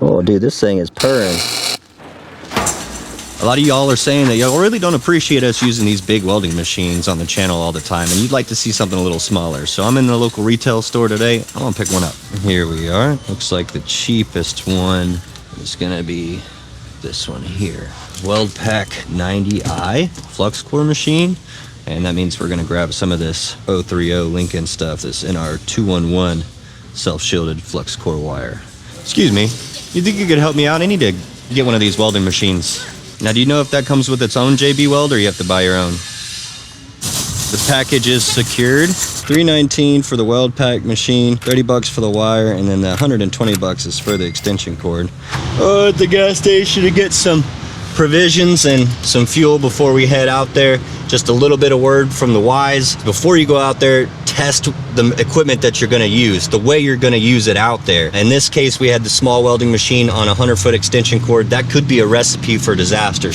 Oh dude, this thing is purring. A lot of y'all are saying that y'all really don't appreciate us using these big welding machines on the channel all the time, and you'd like to see something a little smaller. So I'm in the local retail store today. I'm gonna pick one up. Here we are. Looks like the cheapest one is gonna be this one here. Weld-Pak 90i Flux Core machine. And that means we're gonna grab some of this 030 Lincoln stuff that's in our 211 self-shielded Flux Core wire. Excuse me, you think you could help me out? I need to get one of these welding machines. Now, do you know if that comes with its own JB Weld or you have to buy your own? The package is secured. $319 for the Weld-Pak machine, 30 bucks for the wire, and then the 120 bucks is for the extension cord. At the gas station to get some provisions and some fuel before we head out there. Just a little bit of word from the wise. Before you go out there, test the equipment that you're gonna use, the way you're gonna use it out there. In this case, we had the small welding machine on a 100-foot extension cord. That could be a recipe for disaster.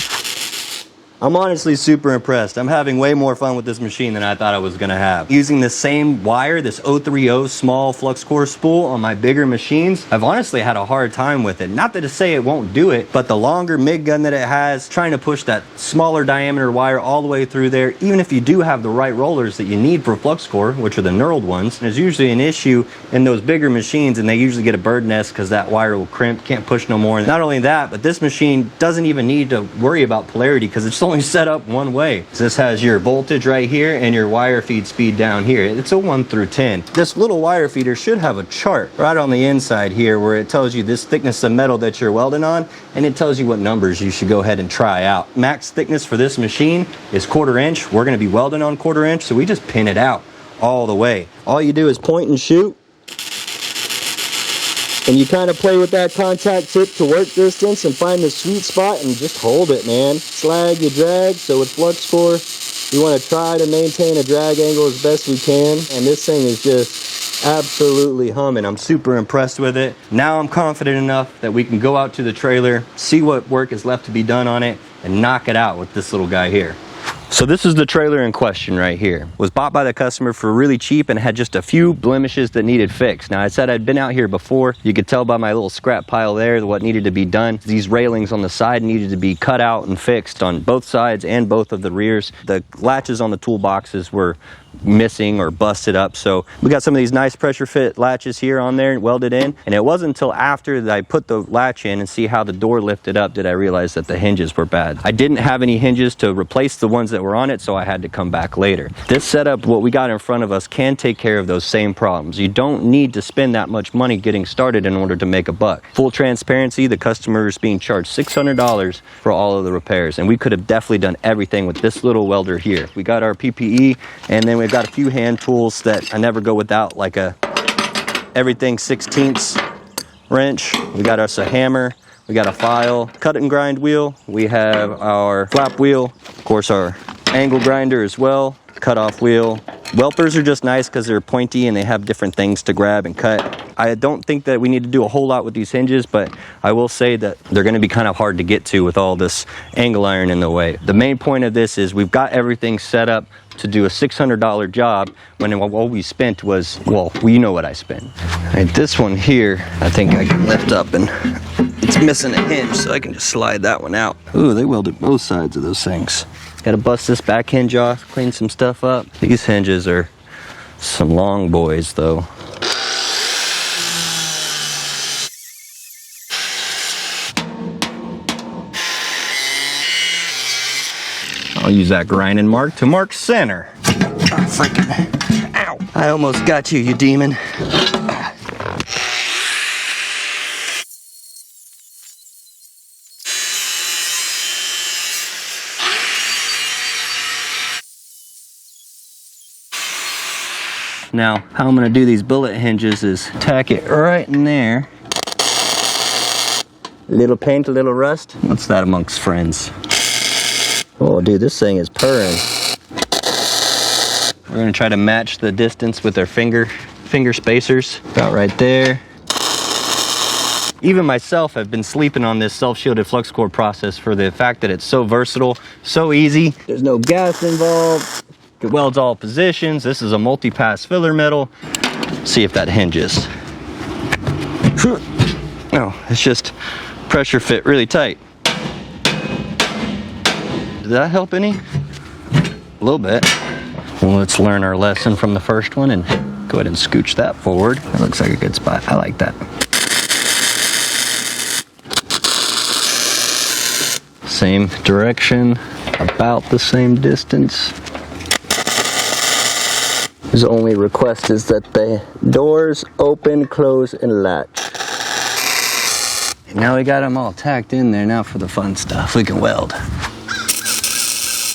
I'm honestly super impressed. I'm having way more fun with this machine than I thought I was gonna have. Using the same wire, this 030 small flux core spool on my bigger machines, I've honestly had a hard time with it. Not that to say it won't do it, but the longer MIG gun that it has, trying to push that smaller diameter wire all the way through there, even if you do have the right rollers that you need for flux core, which are the knurled ones, there's usually an issue in those bigger machines, and they usually get a bird nest because that wire will crimp, can't push no more. And not only that, but this machine doesn't even need to worry about polarity because it's only set up one way. So this has your voltage right here and your wire feed speed down here. It's a 1 through 10. This little wire feeder should have a chart right on the inside here where it tells you this thickness of metal that you're welding on, and it tells you what numbers you should go ahead and try out. Max thickness for this machine is 1/4 inch. We're going to be welding on 1/4 inch, so we just pin it out all the way. All you do is point and shoot, and you kind of play with that contact tip to work distance and find the sweet spot and just hold it, man. Slag-you-drag. So with flux core, we want to try to maintain a drag angle as best we can. And this thing is just absolutely humming. I'm super impressed with it. Now I'm confident enough that we can go out to the trailer, see what work is left to be done on it, and knock it out with this little guy here. So this is the trailer in question right here. Was bought by the customer for really cheap and had just a few blemishes that needed fixed. Now I said I'd been out here before. You could tell by my little scrap pile there what needed to be done. These railings on the side needed to be cut out and fixed on both sides and both of the rears. The latches on the toolboxes were missing or busted up, so we got some of these nice pressure fit latches here on there and welded in, and it wasn't until after that I put the latch in and see how the door lifted up did I realize that the hinges were bad. I didn't have any hinges to replace the ones that were on it, so I had to come back later. This setup, what we got in front of us, can take care of those same problems. You don't need to spend that much money getting started in order to make a buck. Full transparency, the customer is being charged $600 for all of the repairs, and we could have definitely done everything with this little welder here. We got our PPE, and then we've got a few hand tools that I never go without, like a everything 16ths wrench. We got us a hammer. We got a file, cut and grind wheel. We have our flap wheel, of course our angle grinder as well, cut-off wheel. Welpers are just nice because they're pointy and they have different things to grab and cut. I don't think that we need to do a whole lot with these hinges, but I will say that they're going to be kind of hard to get to with all this angle iron in the way. The main point of this is we've got everything set up to do a $600 job when all we spent was, well, you know what I spent. Right, this one here, I think I can lift up, and it's missing a hinge, so I can just slide that one out. Ooh, they welded both sides of those things. Gotta bust this back hinge off, clean some stuff up. These hinges are some long boys though. I'll use that grinding mark to mark center. Oh, freaking, ow. I almost got you, you demon. Now, how I'm gonna do these bullet hinges is tack it right in there. A little paint, a little rust. What's that amongst friends? Oh, dude, this thing is purring. We're gonna try to match the distance with our finger spacers. About right there. Even myself have been sleeping on this self-shielded flux core process for the fact that it's so versatile, so easy. There's no gas involved. It welds all positions. This is a multi-pass filler metal. See if that hinges. No, it's just pressure fit really tight. Did that help any? A little bit. Well, let's learn our lesson from the first one and go ahead and scooch that forward. That looks like a good spot. I like that. Same direction, about the same distance. His only request is that the doors open, close, and latch. And now we got them all tacked in there. Now for the fun stuff, we can weld.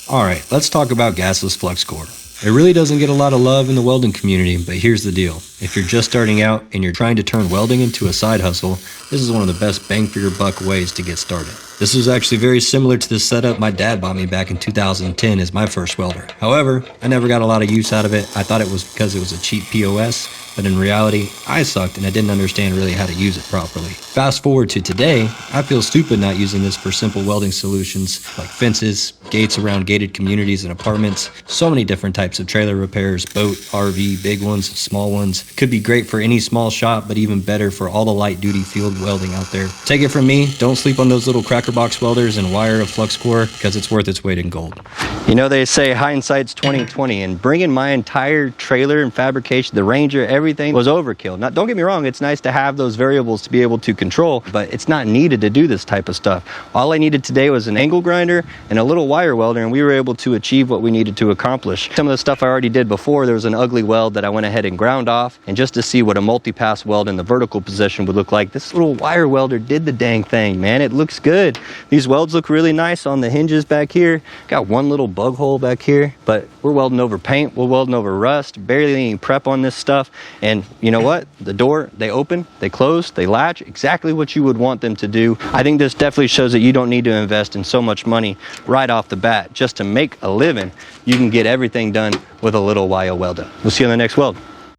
All right, let's talk about gasless flux core. It really doesn't get a lot of love in the welding community, but here's the deal. If you're just starting out and you're trying to turn welding into a side hustle, this is one of the best bang for your buck ways to get started. This was actually very similar to the setup my dad bought me back in 2010 as my first welder. However, I never got a lot of use out of it. I thought it was because it was a cheap POS, but in reality, I sucked and I didn't understand really how to use it properly. Fast forward to today, I feel stupid not using this for simple welding solutions like fences, gates around gated communities and apartments, so many different types of trailer repairs, boat, RV, big ones, small ones. Could be great for any small shop, but even better for all the light duty field welding out there. Take it from me, don't sleep on those little cracker box welders and wire a flux core because it's worth its weight in gold. You know, they say hindsight's 20/20, and bringing my entire trailer and fabrication, the Ranger, everything was overkill. Now, don't get me wrong, it's nice to have those variables to be able to control, but it's not needed to do this type of stuff. All I needed today was an angle grinder and a little wire welder, and we were able to achieve what we needed to accomplish. Some of the stuff I already did before, there was an ugly weld that I went ahead and ground off, and just to see what a multi-pass weld in the vertical position would look like, this little wire welder did the dang thing, man. It looks good. These welds look really nice on the hinges back here. Got one little bug hole back here, but we're welding over paint, we're welding over rust, barely any prep on this stuff. And you know what? The door, they open, they close, they latch, exactly what you would want them to do. I think this definitely shows that you don't need to invest in so much money right off the bat just to make a living. You can get everything done with a little wire welder. We'll see you on the next weld.